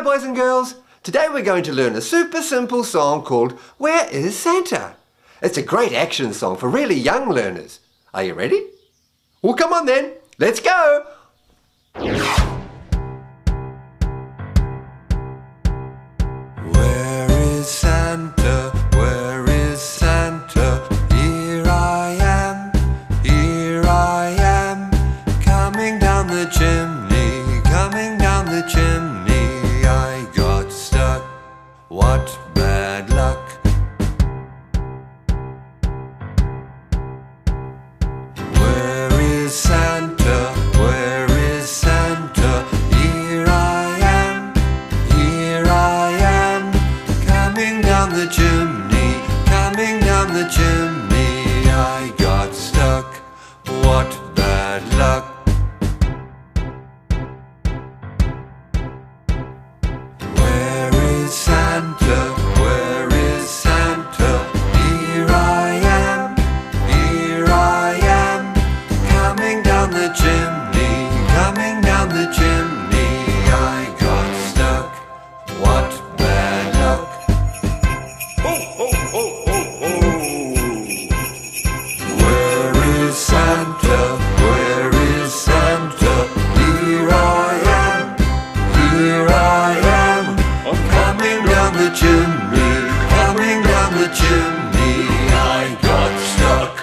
boys and girls. Today we're going to learn a super simple song called Where is Santa? It's a great action song for really young learners. Are you ready? Well, come on then. Let's go. Where is Santa? Where is Santa? Here I am, coming down the chimney, coming down the chimney. I got stuck. What bad luck. Where is Santa? Where is Santa? Here I am, coming down the chimney, coming down the chimney. I got stuck. What bad luck. Where is Santa? Where is Santa? Here I am, coming down the chimney, coming down the chimney. I got stuck. What bad luck. Ho, ho, ho, ho, ho. Where is Santa? Where is Santa? Here I am, coming down the chimney, coming down the chimney. I got stuck.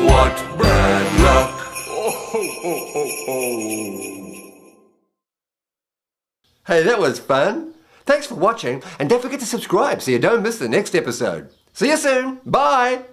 What bad luck. Oh, ho, ho, ho, ho. Hey, that was fun. Thanks for watching, and don't forget to subscribe so you don't miss the next episode. See you soon. Bye.